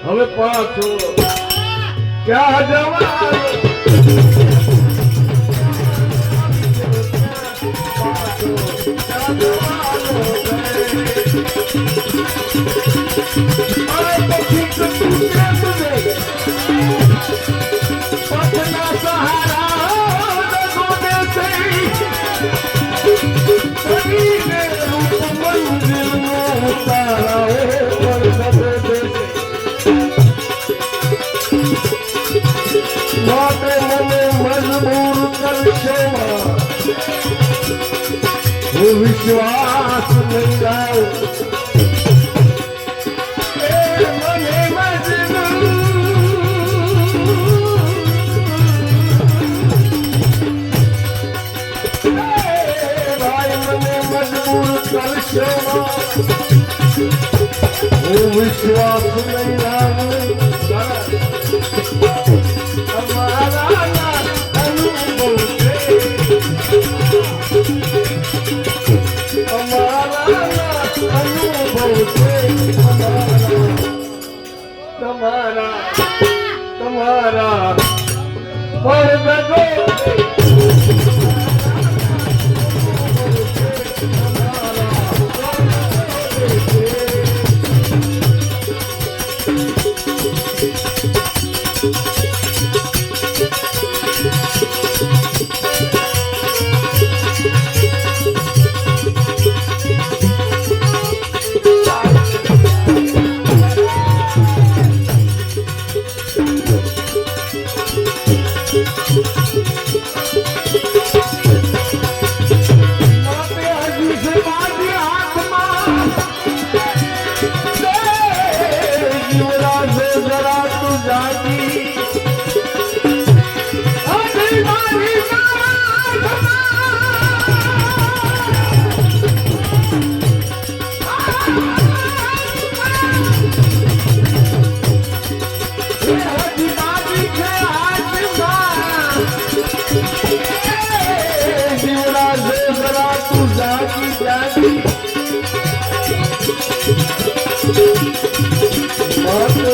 હવે પાછો ક્યાં જવાનું વિશ્વાસ નહીં લાવ ભાઈ મને મજબૂર કરશો વિશ્વાસ નહીં લાવ તમારા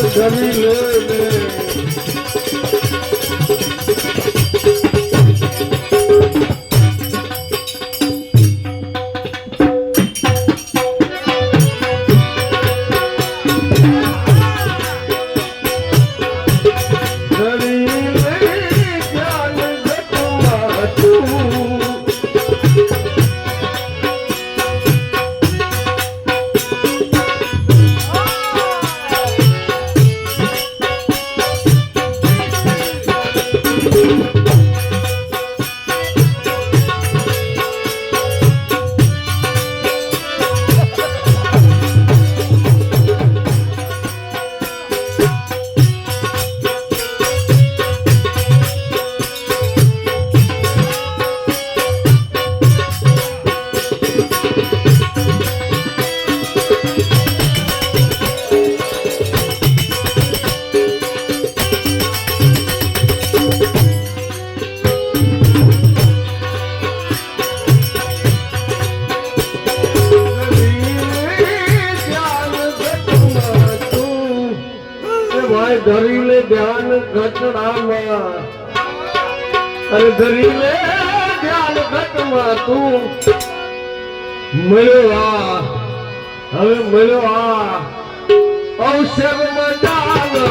જમી લે અરે ધરી લે ધ્યાન ઘટમાં તું મળ્યો આ હવે મળ્યો આ અવસરમાં જાનો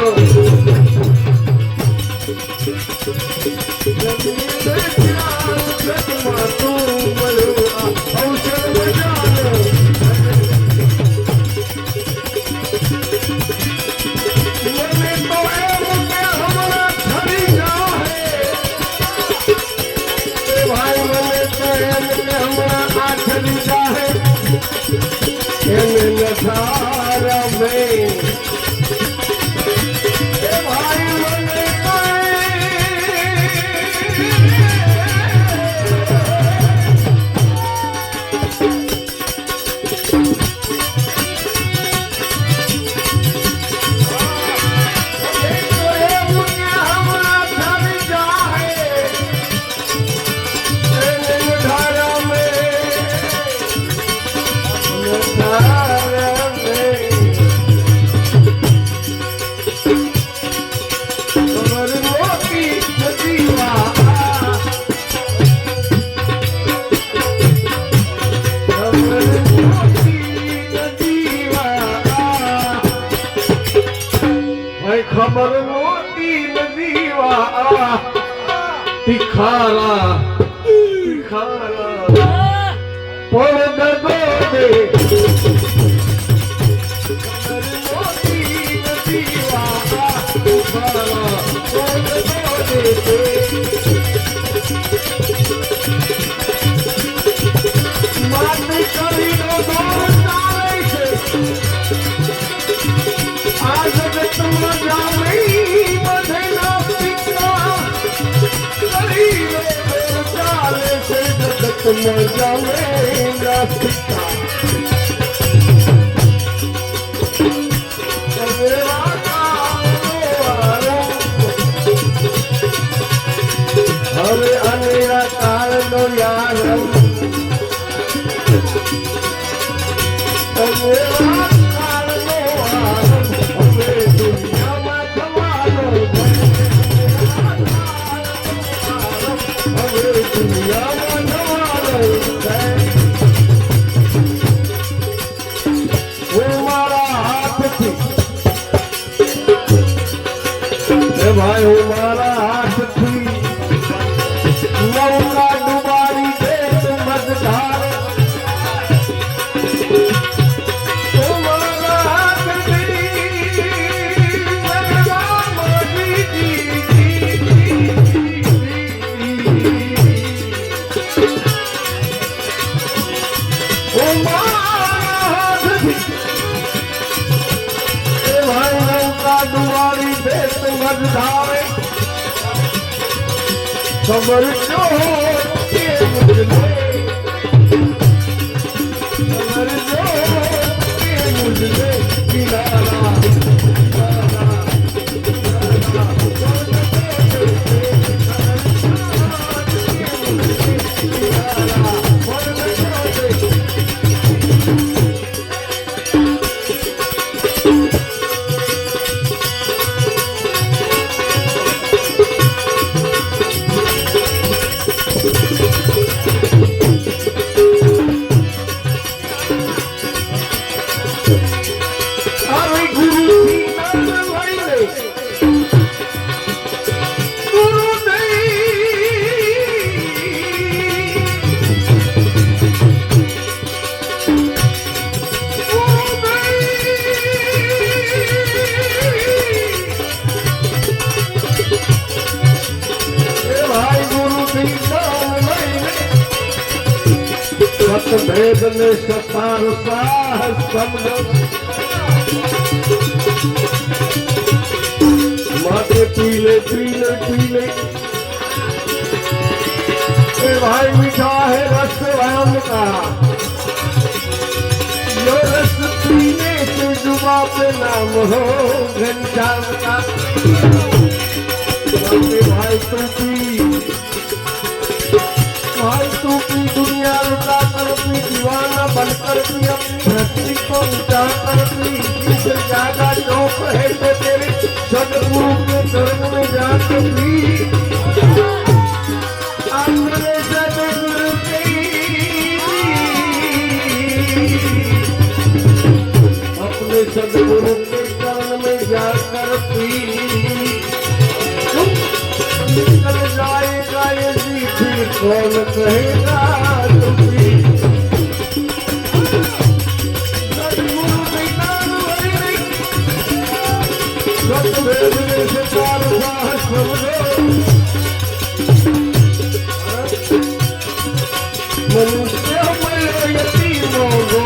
ખબર મોટી નદીવા તિખારા તિખારા પણ દગો દે ખબર મોટી નદીવા તિખારા પણ દગો દે માટી કરીને દોર ચાલે છે આ જગતમાં જામે બધે ના પિતા કરી લે ચાલે છે જગતમાં જામે ના પિતા હવે અનેરા કાળનો યાર ભાઈ હું મારા હાથથી નૌકા ડુબાડી દે તું મજધાર હું મારા હાથથી હું મારા હાથથી એ ભાઈ નૌકા ડુબાડી દે તું મજધારે ખબર જો કે મુझे ખબર જો કે મુझे કિનારા भेद ने सतार साहस समझ माथे पीले पीले पीले भाई मीठा है रस वयम का जो रस पीने से जुबा पे नाम हो घनश्याम का भाई तू पी भाई तू की दुनिया लुटा कर अपनी दीवाना बनकर भी अपनी धरती को ऊंचा कर भी इससे ज्यादा शौक है तो तेरे सदगुरु के चरण में जाकर भी कौन कहेगा तुझी सतगुरु विज्ञान वैरी सतवेद से चार साहस मनुष्य मयो यतीमो गो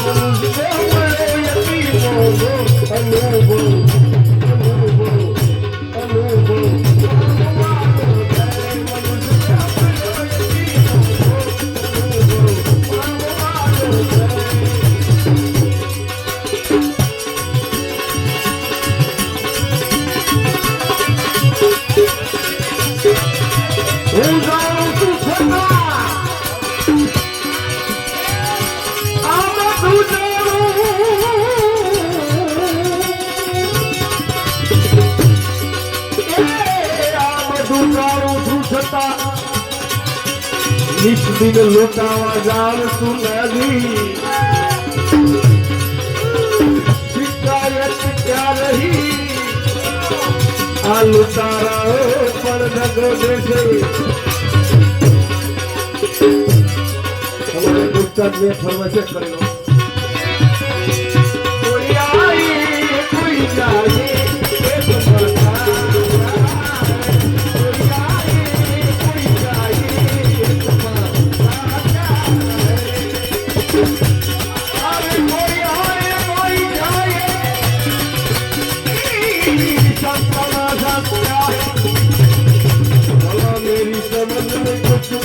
मनुष्य मयो यतीमो गो अनुभव निस दिन लुटावा जान सुनगी शिकायत क्या रही आ लुटारा पर नगो जैसे हमारे पुस्तक में फरमाइश करेगा कोई आई कोई जाए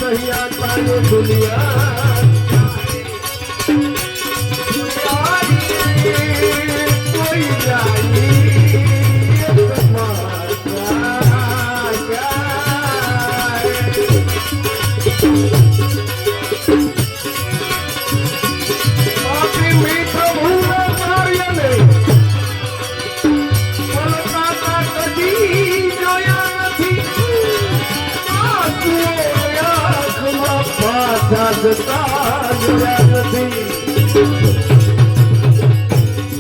नहीं आता ये दुनिया कोई जाए मीठा भूला कार्य नहीं कोलकाता कभी जोया नहीं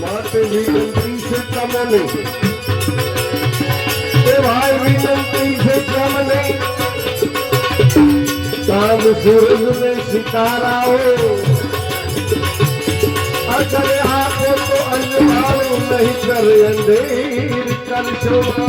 माते विनती से कम नहीं भाई विनती से कम नहीं चांद सूरज में सितारा हो अगर हाथों तो अंजवारू नहीं कर अंधेर कर शोभा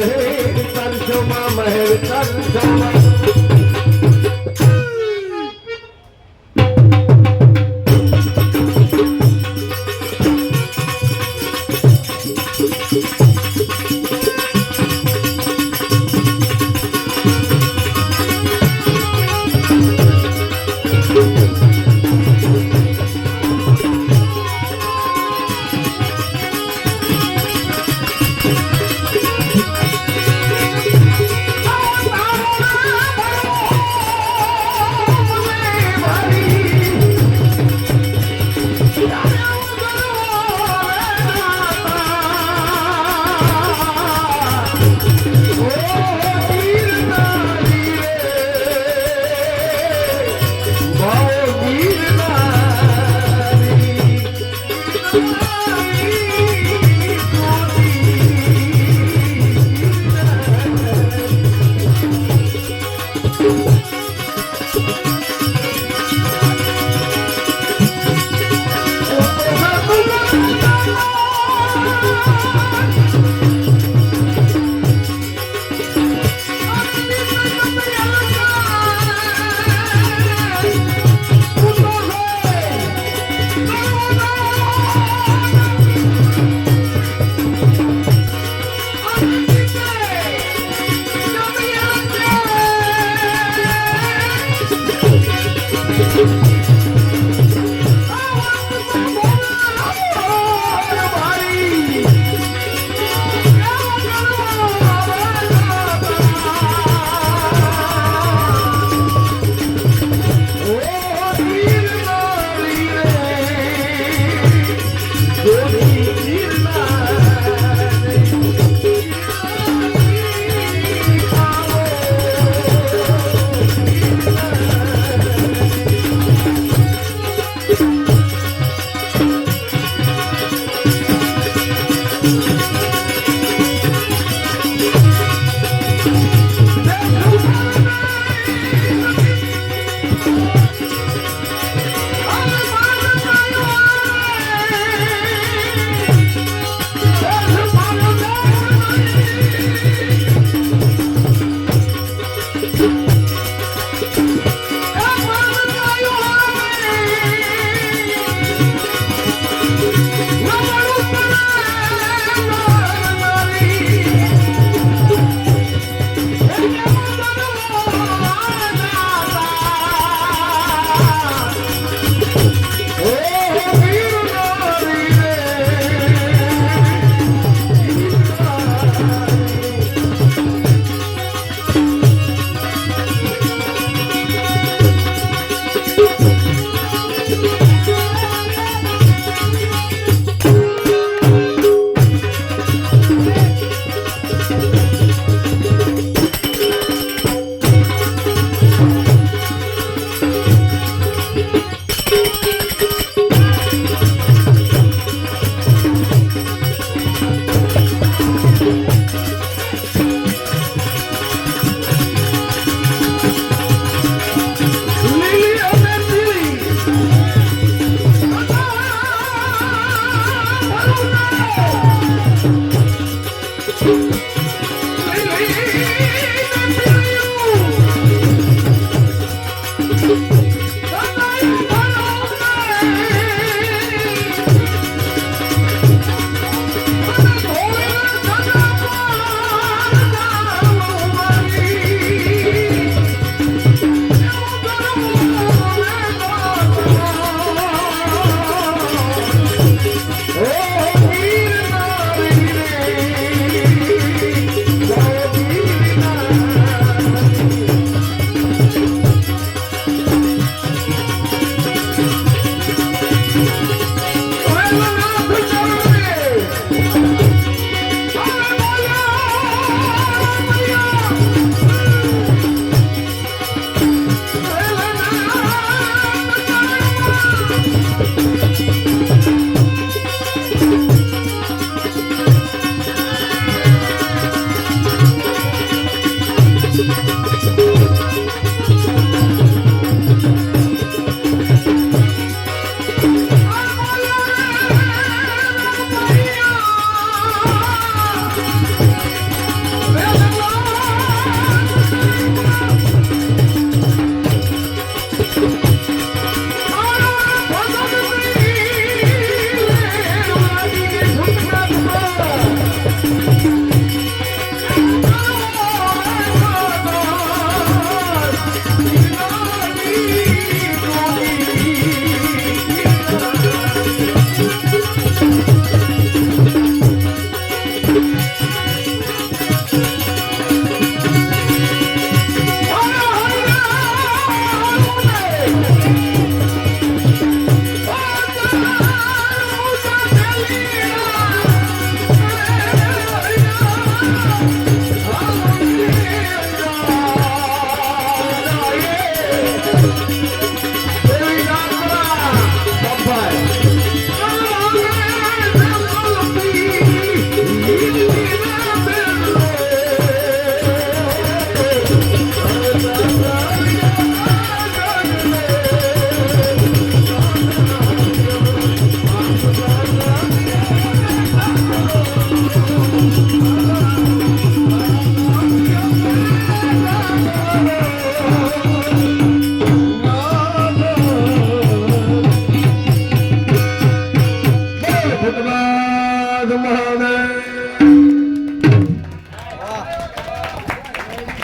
महर कर शोभा महर कर शोभा રે